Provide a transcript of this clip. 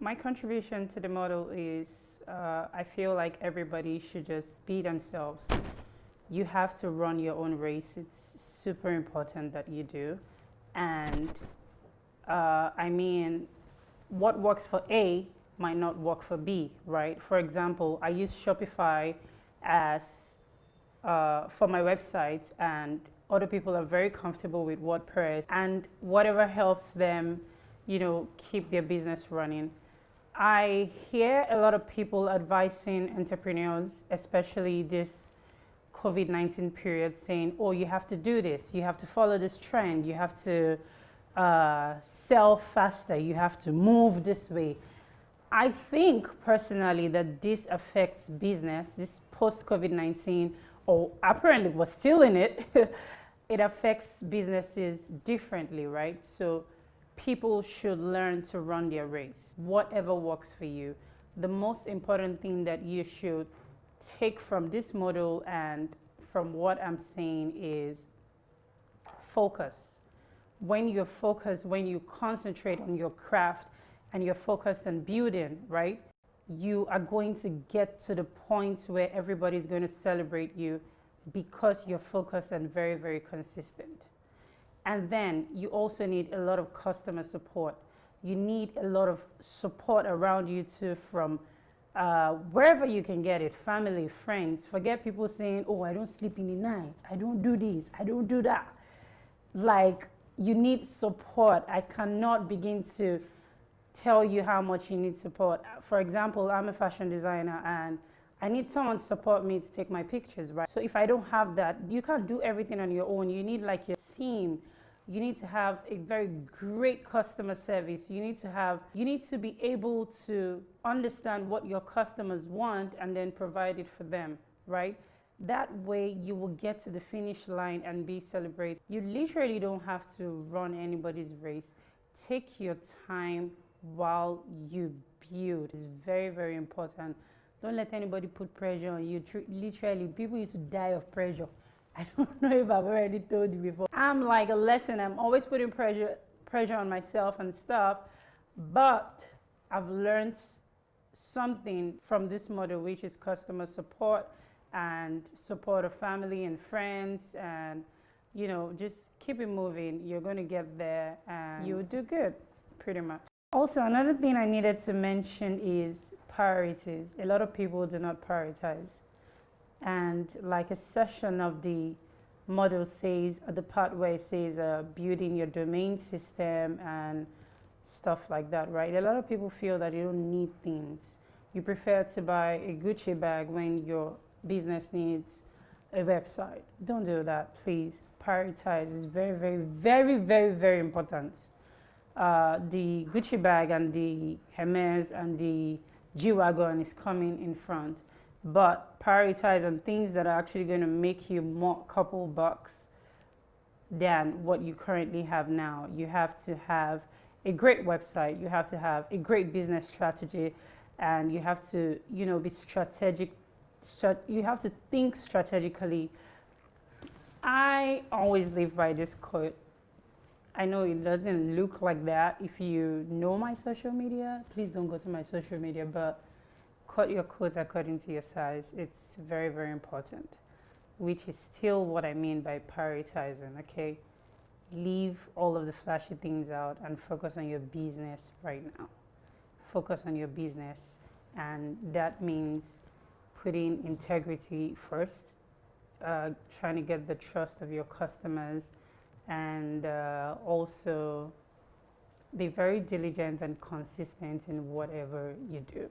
My contribution to the model is I feel like everybody should just be themselves. You have to run your own race. It's super important that you do. And I mean, what works for A might not work for B, right? For example, I use Shopify as for my website, and other people are very comfortable with WordPress and whatever helps them, keep their business running. I hear a lot of people advising entrepreneurs, especially this COVID-19 period, saying, oh, you have to do this, you have to follow this trend, you have to sell faster, you have to move this way. I think personally that this affects business, this post COVID-19, or apparently we're still in it, it affects businesses differently, right? So people should learn to run their race, whatever works for you. The most important thing that you should take from this model and from what I'm saying is focus. When you're focused, when you concentrate on your craft and you're focused on building, right, you are going to get to the point where everybody's going to celebrate you because you're focused and very, very consistent. And then you also need a lot of customer support. You need a lot of support around you too, from wherever you can get it, family, friends. Forget people saying, oh, I don't sleep in the night, I don't do this, I don't do that. Like, you need support. I cannot begin to tell you how much you need support. For example, I'm a fashion designer and I need someone to support me to take my pictures, right? So if I don't have that, you can't do everything on your own. You need like your team. You need to have a very great customer service. You need to be able to understand what your customers want and then provide it for them, right? That way you will get to the finish line and be celebrated. You literally don't have to run anybody's race. Take your time while you build. It's very, very important. Don't let anybody put pressure on you. Literally, people used to die of pressure. I don't know if I've already told you before. I'm like a lesson. I'm always putting pressure on myself and stuff. But I've learned something from this model, which is customer support and support of family and friends, and just keep it moving. You're going to get there and you'll do good, pretty much. Also, another thing I needed to mention is priorities. A lot of people do not prioritize. And like a session of the model says, the part where it says building your domain system and stuff like that, right? A lot of people feel that you don't need things. You prefer to buy a Gucci bag when your business needs a website. Don't do that, please. Prioritize. It's very, very, very, very, very important. The Gucci bag and the Hermes and the G-Wagon is coming in front, but prioritize on things that are actually going to make you more couple bucks than what you currently have now. You have to have a great website, you have to have a great business strategy, and you have to be strategic. You have to think strategically. I always live by this quote. I know it doesn't look like that. If you know my social media, please don't go to my social media, but cut your quotes according to your size. It's very, very important, which is still what I mean by prioritizing, okay? Leave all of the flashy things out and focus on your business right now. Focus on your business, and that means putting integrity first, trying to get the trust of your customers, and also be very diligent and consistent in whatever you do.